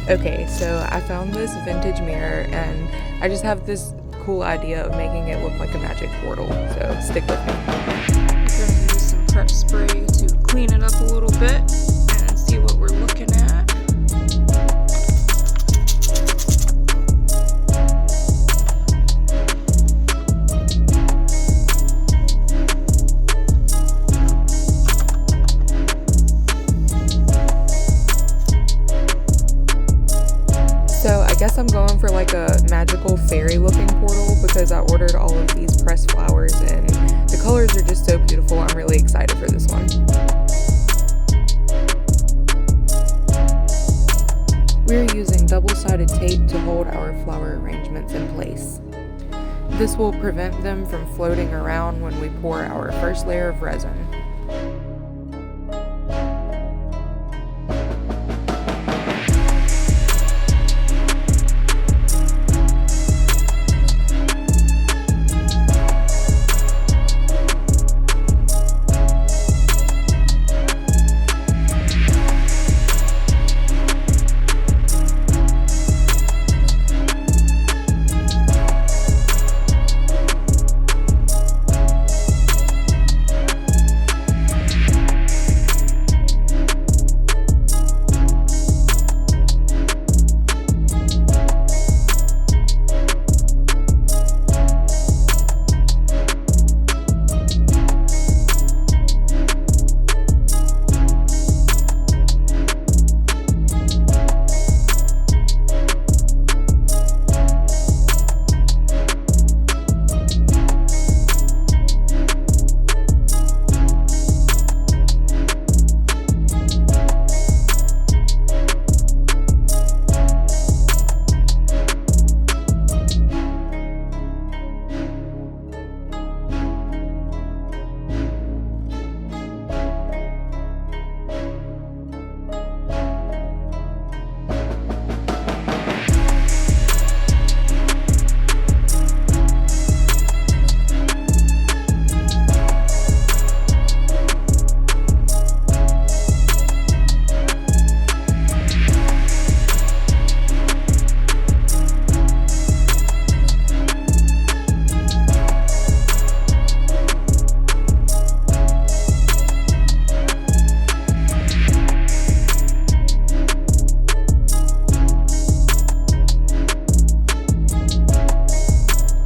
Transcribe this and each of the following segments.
Okay, so I found this vintage mirror and I just have this cool idea of making it look like a magic portal, so stick with me. I'm going to use some prep spray to clean it up a little bit and see what we're looking at. So I guess I'm going for like a magical fairy looking portal because I ordered all of these pressed flowers and the colors are just so beautiful. I'm really excited for this one. We're using double-sided tape to hold our flower arrangements in place. This will prevent them from floating around when we pour our first layer of resin.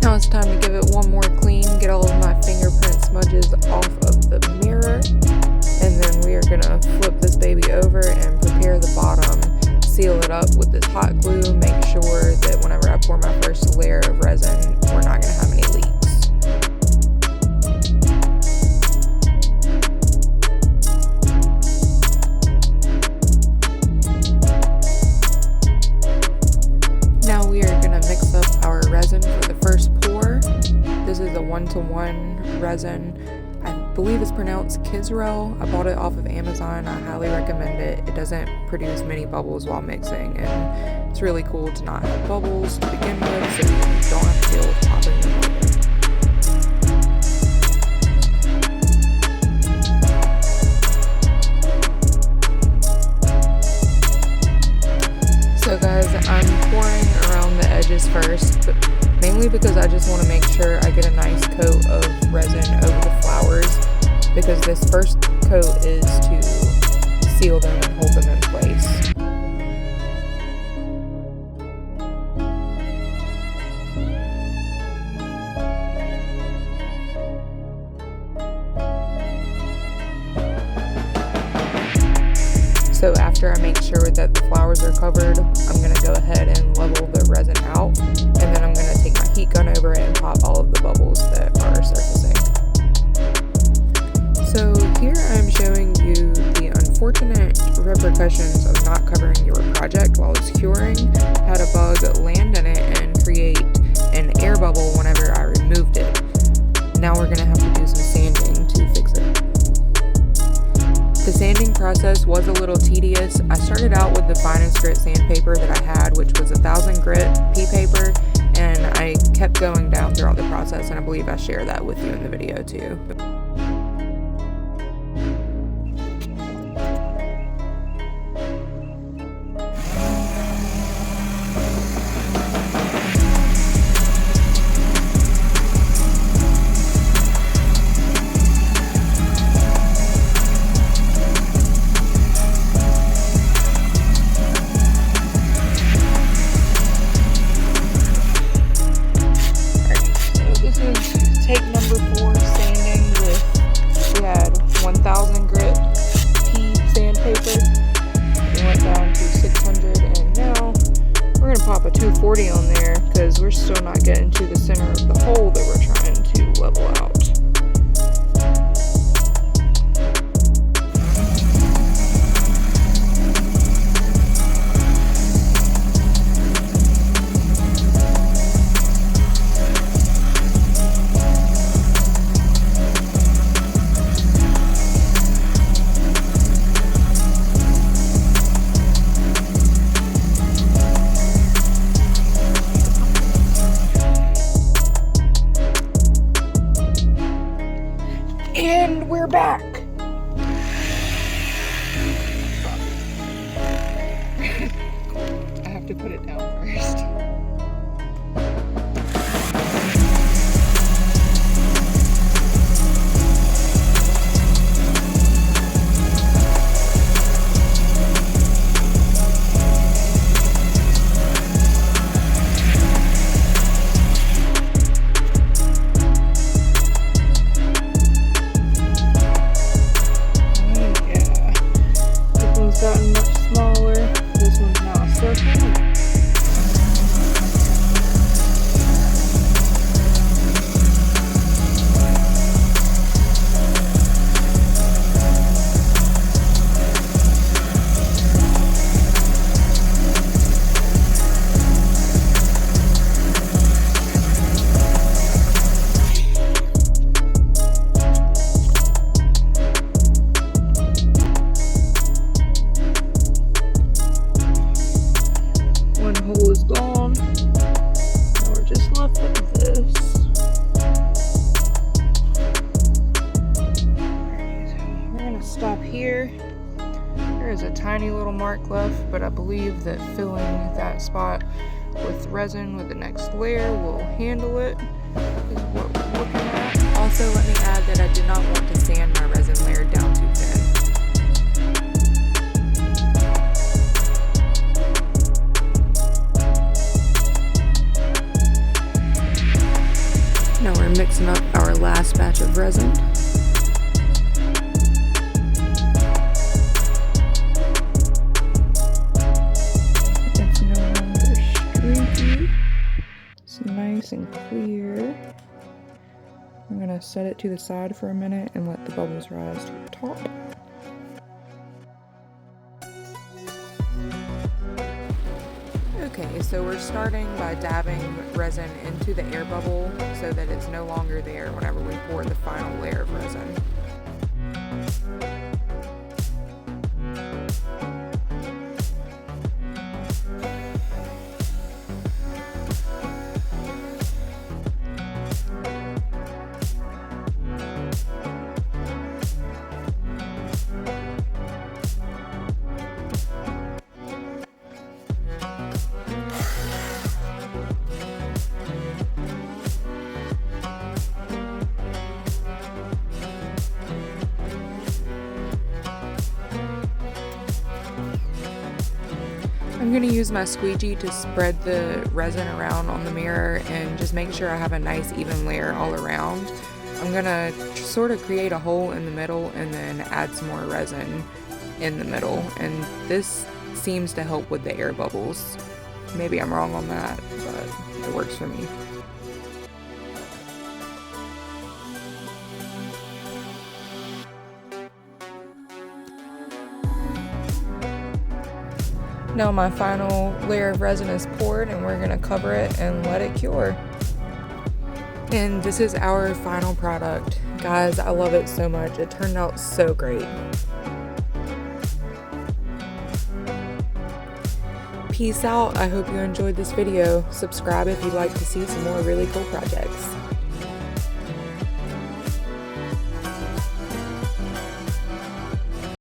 Now it's time to give it one more clean, get all of my fingerprint smudges off of the mirror, and then we are going to flip this baby over and prepare the bottom, seal it up with this hot glue, make sure that whenever I pour my first layer of resin, we're not going to have any leaks. Now we are going to mix up our resin for the first pour. This is a 1-to-1 resin. I believe it's pronounced Kisrel. I bought it off of Amazon. I highly recommend it. It doesn't produce many bubbles while mixing, and it's really cool to not have bubbles to begin with, so you don't have to deal with popping them later. So guys, I'm pouring around the edges first, but mainly because I just want to make sure I get a nice coat of resin over the flowers, because this first coat is to seal them and hold them in place. So after I make sure that the flowers are covered, I'm going to go ahead and level the resin out, and then I'm going to take my heat gun over it and pop all of the bubbles that are surfacing. So here I'm showing you the unfortunate repercussions of not covering your project while it's curing. Had a bug land in it and create an air bubble whenever I removed it. Now we're going to have to do some sanding to fix it. The sanding process was a little tedious. I started out with the finest grit sandpaper that I had, which was 1000 grit pea paper, and I kept going down throughout the process, and I believe I shared that with you in the video too. we're still not getting to the center of the hole that we're trying to level out. And we're back. I have to put it down first. Gotten much smaller. This one's now a circle. Hole is gone. Now we're just left with this. We're gonna stop here. There is a tiny little mark left, but I believe that filling that spot with resin with the next layer will handle it, is what we're looking at. Also, let me add that I did not want to sand my resin layer down too thin. Now we're mixing up our last batch of resin. It's no longer streaky. It's nice and clear. I'm gonna set it to the side for a minute and let the bubbles rise to the top. Okay, so we're starting by dabbing resin into the air bubble so that it's no longer there whenever we pour the final layer of resin. I'm going to use my squeegee to spread the resin around on the mirror and just make sure I have a nice even layer all around. I'm going to sort of create a hole in the middle and then add some more resin in the middle, and this seems to help with the air bubbles. Maybe I'm wrong on that, but it works for me. Now my final layer of resin is poured and we're gonna cover it and let it cure. And this is our final product. Guys, I love it so much. It turned out so great. Peace out. I hope you enjoyed this video. Subscribe if you'd like to see some more really cool projects.